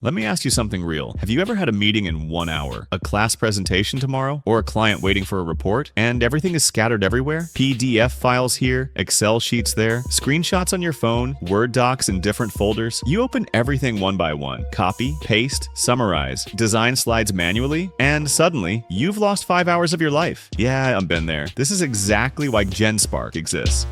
Let me ask you something real. Have you ever had a meeting in 1 hour, a class presentation tomorrow, or a client waiting for a report, and everything is scattered everywhere? PDF files here, Excel sheets there, screenshots on your phone, Word docs in different folders. You open everything one by one, copy, paste, summarize, design slides manually, and suddenly, you've lost 5 hours of your life. Yeah, I've been there. This is exactly why Genspark exists.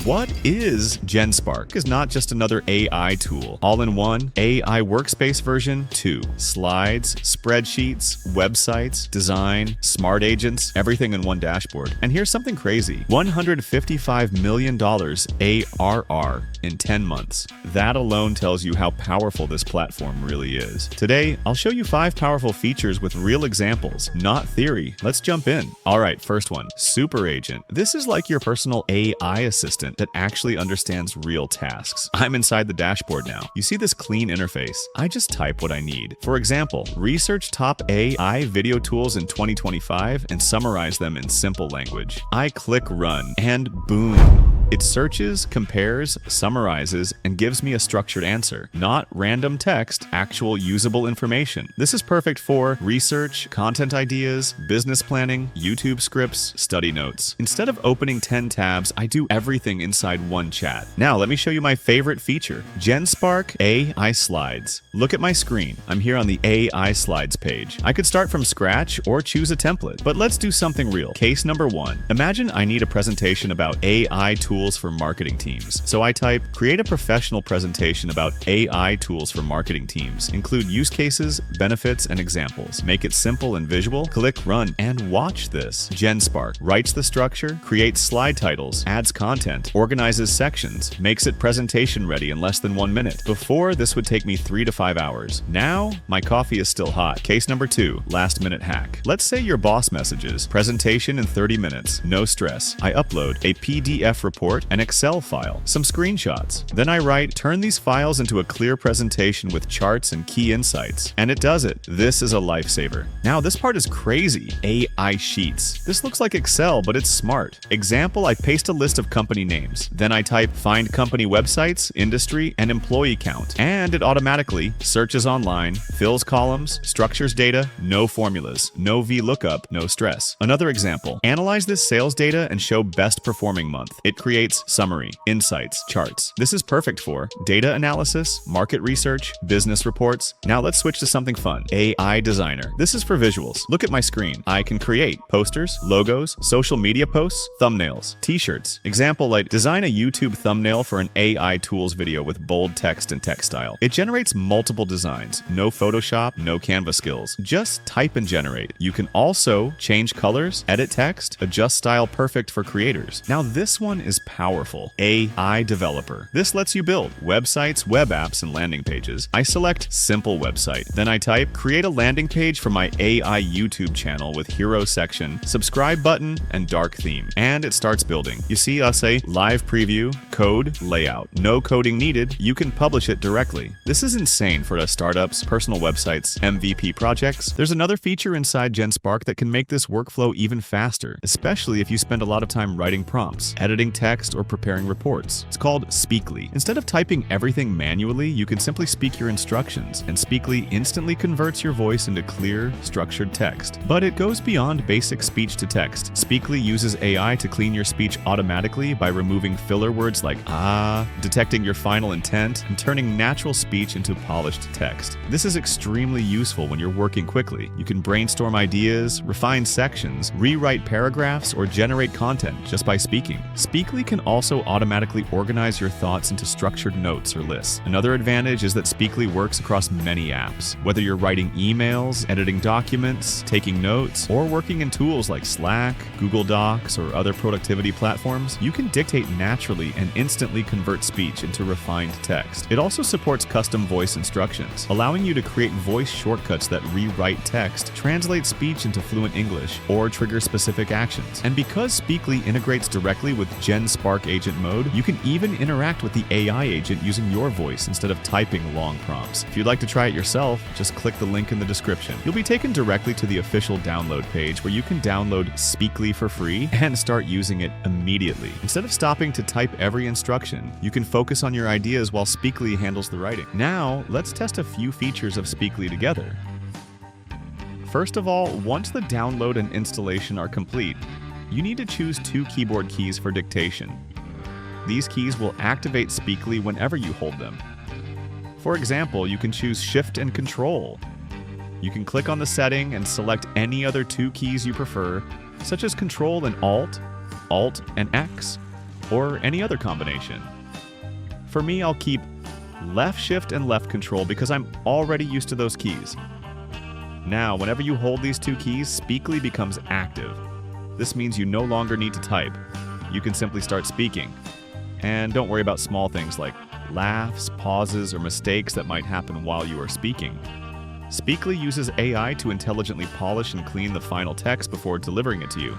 What is Genspark? Is not just another AI tool. All-in-one, AIWorkspace version 2. Slides, spreadsheets, websites, design, smart agents, everything in one dashboard. And here's something crazy. $155 million ARR in 10 months. That alone tells you how powerful this platform really is. Today, I'll show you 5 powerful features with real examples, not theory. Let's jump in. All right, first one, Super Agent. This is like your personal AI assistant that actually understands real tasks. I'm inside the dashboard now. You see this clean interface? I just type what I need. For example, research top AI video tools in 2025 and summarize them in simple language. I click run and boom. It searches, compares, summarizes, and gives me a structured answer. Not random text, actual usable information. This is perfect for research, content ideas, business planning, YouTube scripts, study notes. Instead of opening 10 tabs, I do everything inside one chat. Now, let me show you my favorite feature, Genspark AI Slides. Look at my screen. I'm here on the AISlides page. I could start from scratch or choose a template, but let's do something real. Case number 1. Imagine I need a presentation about AI tools for marketing teams. So I type, create a professional presentation about AI tools for marketing teams. Include use cases, benefits, and examples. Make it simple and visual. Click run and watch this. Genspark writes the structure, creates slide titles, adds content, organizes sections, makes it presentation ready in less than 1 minute. Before, this would take me 3 to 5 hours. Now, my coffee is still hot. Case number 2, last minute hack. Let's say your boss messages, presentation in 30 minutes, no stress. I upload a PDF report, an Excel file, some screenshots. Then I write, turn these files into a clear presentation with charts and key insights. And it does it. This is a lifesaver. Now, this part is crazy. AISheets. This looks like Excel, but it's smart. Example, I paste a list of company names. Then I type find company websites, industry, and employee count. And it automatically searches online, fills columns, structures data, no formulas, no VLOOKUP, no stress. Another example, analyze this sales data and show best performing month. It creates summary, insights, charts. This is perfect for data analysis, market research, business reports. Now let's switch to something fun. AI Designer. This is for visuals. Look at my screen. I can create posters, logos, social media posts, thumbnails, t-shirts. Example, like design a YouTube thumbnail for an AITools video with bold text and text style. It generates multiple designs. No Photoshop, no Canva skills. Just type and generate. You can also change colors, edit text, adjust style, perfect for creators. Now this one is powerful. AI Developer. This lets you build websites, web apps, and landing pages. I select simple website. Then I type create a landing page for my AI YouTube channel with hero section, subscribe button, and dark theme. And it starts building. You see us say live preview, code, layout. No coding needed. You can publish it directly. This is insane for us startups, personal websites, MVP projects. There's another feature inside Genspark that can make this workflow even faster, especially if you spend a lot of time writing prompts, editing text, or preparing reports. It's called Speakly. Instead of typing everything manually, you can simply speak your instructions, and Speakly instantly converts your voice into clear, structured text. But it goes beyond basic speech to text. Speakly uses AI to clean your speech automatically by removing filler words like detecting your final intent, and turning natural speech into polished text. This is extremely useful when you're working quickly. You can brainstorm ideas, refine sections, rewrite paragraphs, or generate content just by speaking. Speakly can also automatically organize your thoughts into structured notes or lists. Another advantage is that Speakly works across many apps. Whether you're writing emails, editing documents, taking notes, or working in tools like Slack, Google Docs, or other productivity platforms, you can dictate naturally and instantly convert speech into refined text. It also supports custom voice instructions, allowing you to create voice shortcuts that rewrite text, translate speech into fluent English, or trigger specific actions. And because Speakly integrates directly with Genspark Genspark agent mode. You can even interact with the AI agent using your voice instead of typing long prompts. If you'd like to try it yourself, just click the link in the description. You'll be taken directly to the official download page where you can download Speakly for free and start using it immediately. Instead of stopping to type every instruction, you can focus on your ideas while Speakly handles the writing. Now, let's test a few features of Speakly together. First of all, once the download and installation are complete, you need to choose 2 keyboard keys for dictation. These keys will activate Speakly whenever you hold them. For example, you can choose Shift and Control. You can click on the setting and select any other 2 keys you prefer, such as Control and Alt, Alt and X, or any other combination. For me, I'll keep Left Shift and Left Control because I'm already used to those keys. Now, whenever you hold these 2 keys, Speakly becomes active. This means you no longer need to type. You can simply start speaking. And don't worry about small things like laughs, pauses, or mistakes that might happen while you are speaking. Speakly uses AI to intelligently polish and clean the final text before delivering it to you.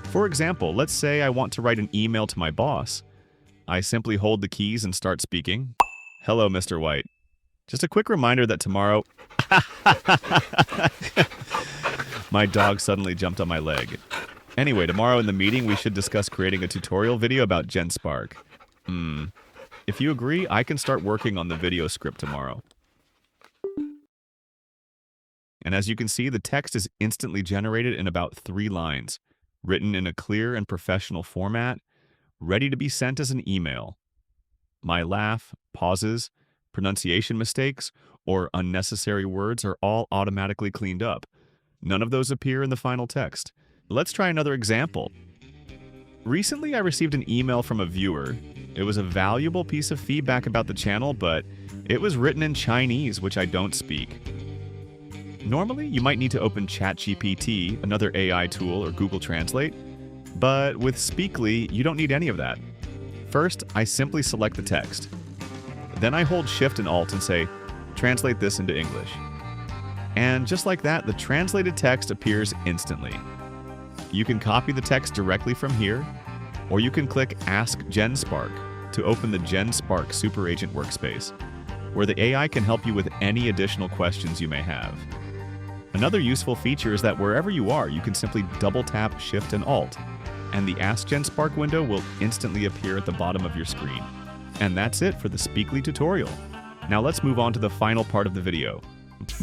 For example, let's say I want to write an email to my boss. I simply hold the keys and start speaking. Hello, Mr. White. Just a quick reminder that tomorrow... My dog suddenly jumped on my leg. Anyway, tomorrow in the meeting, we should discuss creating a tutorial video about Genspark. If you agree, I can start working on the video script tomorrow. And as you can see, the text is instantly generated in about 3 lines, written in a clear and professional format, ready to be sent as an email. My laugh, pauses, pronunciation mistakes, or unnecessary words are all automatically cleaned up. None of those appear in the final text. Let's try another example. Recently, I received an email from a viewer. It was a valuable piece of feedback about the channel, but it was written in Chinese, which I don't speak. Normally, you might need to open ChatGPT, another AI tool, or Google Translate, but with Speakly, you don't need any of that. First, I simply select the text. Then I hold Shift and Alt and say, translate this into English. And just like that, the translated text appears instantly. You can copy the text directly from here, or you can click Ask Genspark to open the Genspark Super Agent Workspace, where the AI can help you with any additional questions you may have. Another useful feature is that wherever you are, you can simply double-tap Shift and Alt, and the Ask Genspark window will instantly appear at the bottom of your screen. And that's it for the Speakly tutorial. Now let's move on to the final part of the video.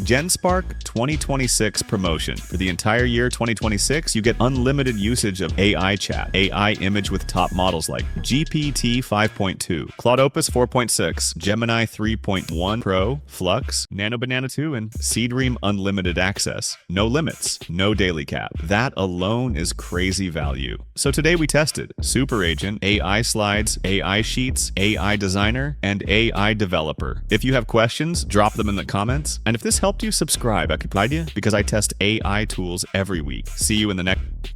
Genspark 2026 promotion. For the entire year 2026, you get unlimited usage of AI chat, AI image with top models like GPT 5.2, Claude Opus 4.6, Gemini 3.1 Pro, Flux, Nano Banana 2, and Seedream unlimited access. No limits, no daily cap. That alone is crazy value. So today we tested Super Agent, AISlides, AISheets, AI Designer, and AI Developer. If you have questions, drop them in the comments. And if this helped you, subscribe, because I test AI tools every week. See you in the next...